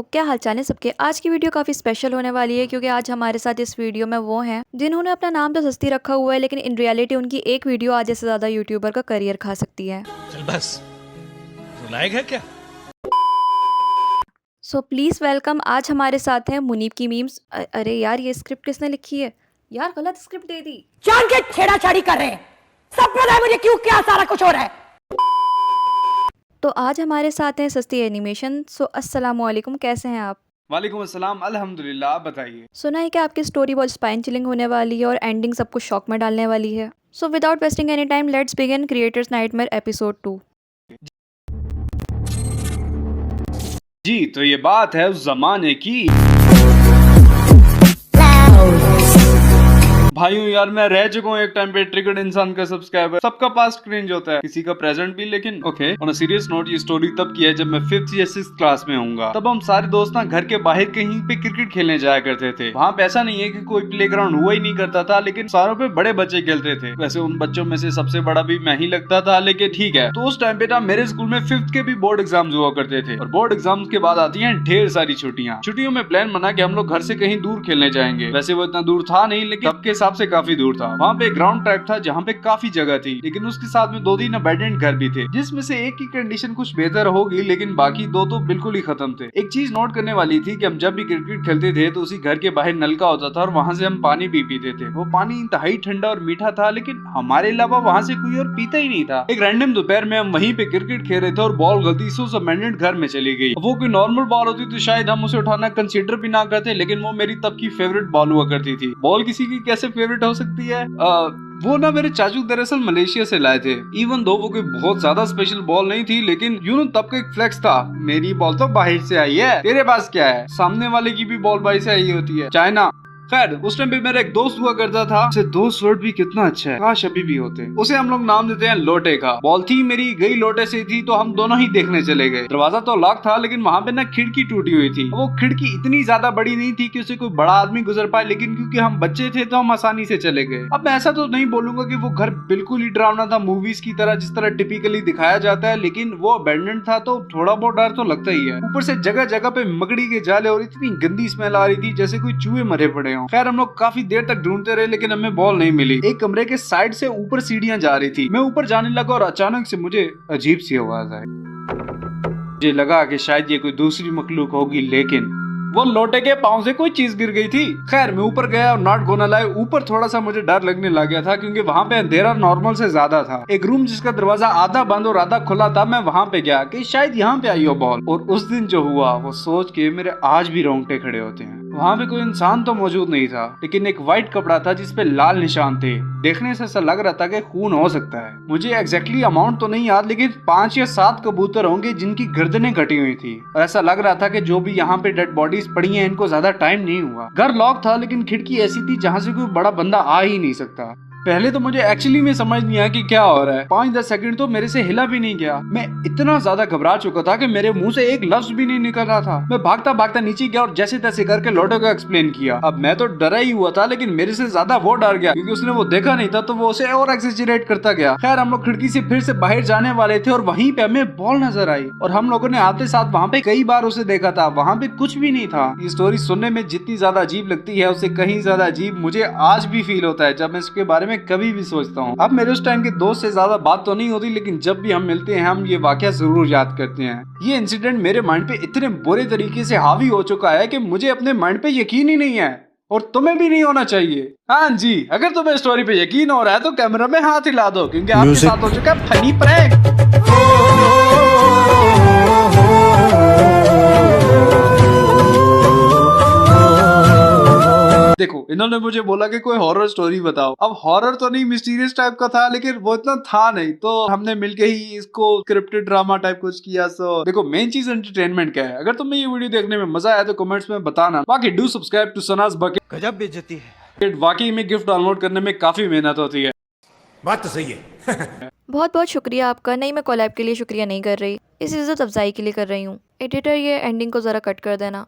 क्या हालचाल है सबके। आज की वीडियो काफ़ी स्पेशल होने वाली है क्योंकि आज हमारे साथ इस वीडियो में वो हैं जिन्होंने अपना नाम तो सस्ती रखा हुआ है, लेकिन इन रियलिटी उनकी एक वीडियो आधे से ज़्यादा यूट्यूबर का करियर खा सकती है। चल बस, रुलाएगा है क्या? सो प्लीज़ वेलकम, आज हमारे साथ हैं मुनीब की मीम्स। अरे यार, ये स्क्रिप्ट किसने लिखी है यार? गलत स्क्रिप्ट दे दी। जान के छेड़ाछाड़ी कर रहे हैं। सब पता है मुझे क्यों क्या सारा कुछ हो रहा है। तो आज हमारे साथ हैं सस्ती एनिमेशन। सो अस्सलाम वालेकुम, कैसे हैं आप? वालेकुम अस्सलाम, अल्हम्दुलिल्लाह। आप बताइए। सुना है कि आपकी स्टोरी बहुत स्पाइन चिलिंग होने वाली है और एंडिंग सबको शॉक में डालने वाली है। So without wasting any time let's begin creators nightmare episode 2। जी, तो ये बात है उस जमाने की। भाइयों यार, मैं रह चुका हूँ एक टाइम पे ट्रिगर्ड इंसान का सब्सक्राइबर। सबका पास्ट क्रिंज होता है, किसी का प्रेजेंट भी। लेकिन okay, on a serious note, ये स्टोरी तब की है जब मैं 5th या 6th क्लास में होऊंगा। तब हम सारे दोस्त ना घर के बाहर कहीं पे क्रिकेट खेलने जाया करते थे। वहाँ पे ऐसा नहीं है कि कोई प्लेग्राउंड हुआ ही नहीं करता था, लेकिन सारों पे बड़े बच्चे खेलते थे। वैसे उन बच्चों में से सबसे बड़ा भी मैं ही लगता था, लेकिन ठीक है। तो उस टाइम पे ना मेरे स्कूल में 5th के भी बोर्ड एग्जाम हुआ करते थे, और बोर्ड एग्जाम के बाद आती है ढेर सारी छुट्टियां। छुट्टियों में प्लान बना के हम लोग घर से कहीं दूर खेलने जाएंगे। वैसे वो इतना दूर था नहीं, लेकिन सबके हिसाब से काफी दूर था। वहाँ पे ग्राउंड ट्रैक था जहाँ पे काफी जगह थी, लेकिन उसके साथ में 2-3 अबैंडन्ड घर भी थे, जिसमें से एक की कंडीशन कुछ बेहतर होगी, लेकिन बाकी 2 तो बिल्कुल ही खत्म थे। एक चीज नोट करने वाली थी कि हम जब भी क्रिकेट खेलते थे तो उसी घर के बाहर नलका होता था और वहाँ से हम पानी भी पीते थे। वो पानी इंतहाई ठंडा और मीठा था, लेकिन हमारे अलावा वहाँ से कोई और पीता ही नहीं था। एक रैंडम दोपहर में हम वहीं पे क्रिकेट खेल रहे थे और बॉल गलती से उस अबैंडन्ड घर में चली गई। वो कोई नॉर्मल बॉल होती तो शायद हम उसे उठाना कंसीडर भी ना करते, लेकिन वो मेरी तब की फेवरेट बॉल हुआ करती थी। बॉल किसी की कैसे फेवरेट हो सकती है? वो ना मेरे चाचू दरअसल मलेशिया से लाए थे। इवन दो वो कोई बहुत ज्यादा स्पेशल बॉल नहीं थी, लेकिन यू नो तब का एक फ्लेक्स था, मेरी बॉल तो बाहर से आई है, तेरे पास क्या है? सामने वाले की भी बॉल बाहर से आई होती है, चाइना। खैर, उस टाइम पे मेरा एक दोस्त हुआ करता था, उसे दोस्त वर्ड भी कितना अच्छा है, काश अभी भी होते। उसे हम लोग नाम देते हैं लोटे का। बॉल थी मेरी, गई लोटे से थी, तो हम दोनों ही देखने चले गए। दरवाजा तो लॉक था, लेकिन वहाँ पे ना खिड़की टूटी हुई थी। वो खिड़की इतनी ज्यादा बड़ी नहीं थी कि उसे कोई बड़ा आदमी गुजर पाए, लेकिन क्योंकि हम बच्चे थे तो हम आसानी से चले गए। अब मैं ऐसा तो नहीं बोलूंगा कि वो घर बिल्कुल ही डरावना था मूवीज की तरह, जिस तरह टिपिकली दिखाया जाता है, लेकिन वो अबैंडन्ड था तो थोड़ा बहुत डर तो लगता ही है। ऊपर से जगह जगह पे मकड़ी के जाले और इतनी गंदी स्मेल आ रही थी जैसे कोई चूहे मरे पड़े हों। खैर, हम लोग काफी देर तक ढूंढते रहे, लेकिन हमें बॉल नहीं मिली। एक कमरे के साइड से ऊपर सीढ़ियां जा रही थी। मैं ऊपर जाने लगा और अचानक से मुझे अजीब सी आवाज आई। मुझे लगा कि शायद ये कोई दूसरी मखलूक होगी, लेकिन वो लोटे के पांव से कोई चीज गिर गई थी। खैर, मैं ऊपर गया और नॉट गोना लाए। ऊपर थोड़ा सा मुझे डर लगने लग गया था, क्योंकि वहाँ पे अंधेरा नॉर्मल से ज्यादा था। एक रूम जिसका दरवाजा आधा बंद और आधा खुला था, मैं वहाँ पे गया कि शायद यहाँ पे आई हो बॉल। और उस दिन जो हुआ वो सोच के मेरे आज भी रोंगटे खड़े होते हैं। वहाँ पे कोई इंसान तो मौजूद नहीं था, लेकिन एक व्हाइट कपड़ा था जिसपे लाल निशान थे। देखने से ऐसा लग रहा था कि खून हो सकता है। मुझे एग्जैक्टली अमाउंट तो नहीं याद, लेकिन 5 या 7 कबूतर होंगे जिनकी गर्दनें कटी हुई थी। और ऐसा लग रहा था कि जो भी यहाँ पे डेड बॉडीज पड़ी हैं, इनको ज्यादा टाइम नहीं हुआ। घर लॉक था, लेकिन खिड़की ऐसी थी जहाँ से कोई बड़ा बंदा आ ही नहीं सकता। पहले तो मुझे एक्चुअली में समझ नहीं आया कि क्या हो रहा है। 5-10 सेकंड तो मेरे से हिला भी नहीं गया। मैं इतना ज्यादा घबरा चुका था कि मेरे मुंह से एक लफ्ज भी नहीं निकल रहा था। मैं भागता भागता नीचे गया और जैसे तैसे करके लोटे को एक्सप्लेन किया। अब मैं तो डरा ही हुआ था, लेकिन मेरे से ज्यादा वो डर गया, क्योंकि उसने वो देखा नहीं था, तो वो उसे और एक्सेजरेट करता गया। खैर, हम लोग खिड़की से फिर से बाहर जाने वाले थे और वहीं पे हमें बॉल नजर आई, और हम लोगों ने आते साथ वहाँ पे कई बार उसे देखा था। वहाँ पे कुछ भी नहीं था। ये स्टोरी सुनने में जितनी ज्यादा अजीब लगती है, उससे कहीं ज्यादा अजीब मुझे आज भी फील होता है जब मैं इसके बारे में कभी भी सोचता हूँ। अब मेरे उस टाइम के दोस्त से ज्यादा बात तो नहीं होती, लेकिन जब भी हम मिलते हैं हम ये वाकया जरूर याद करते हैं। ये इंसिडेंट मेरे माइंड पे इतने बुरे तरीके से हावी हो चुका है कि मुझे अपने माइंड पे यकीन ही नहीं है, और तुम्हें भी नहीं होना चाहिए। हाँ जी, अगर तुम्हें स्टोरी पे यकीन हो रहा है तो कैमरा में हाथ हिला दो, क्योंकि आपके साथ हो चुका है फनी प्रैंक। देखो, इन्होंने मुझे बोला कि कोई हॉरर स्टोरी बताओ। अब हॉरर तो नहीं, मिस्टीरियस टाइप का था, लेकिन वो इतना था नहीं, तो हमने मिलके ही इसको स्क्रिप्टेड ड्रामा टाइप कुछ किया। सो देखो, मेन चीज एंटरटेनमेंट क्या है। अगर तुम्हें ये वीडियो देखने में मजा आया तो कमेंट्स में बताना। बाकी डू सब्सक्राइब टू सनाज बकेट। गजब बेइज्जती है। वाकई में गिफ्ट डाउनलोड करने में काफी मेहनत होती है। बात तो सही है। बहुत बहुत शुक्रिया आपका। नहीं, मैं कोलैब के लिए शुक्रिया नहीं कर रही, इस इज्जत अफजाई के लिए कर रही हूँ। एडिटर, ये एंडिंग को ज़रा कट कर देना।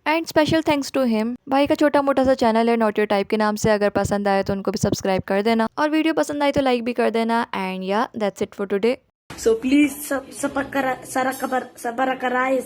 And special thanks to him. भाई का छोटा मोटा सा चैनल है नॉट योर टाइप के नाम से, अगर पसंद आए तो उनको भी सब्सक्राइब कर देना, और वीडियो पसंद आई तो लाइक भी कर देना। एंड या that's it for today. So please सब सबर कराए,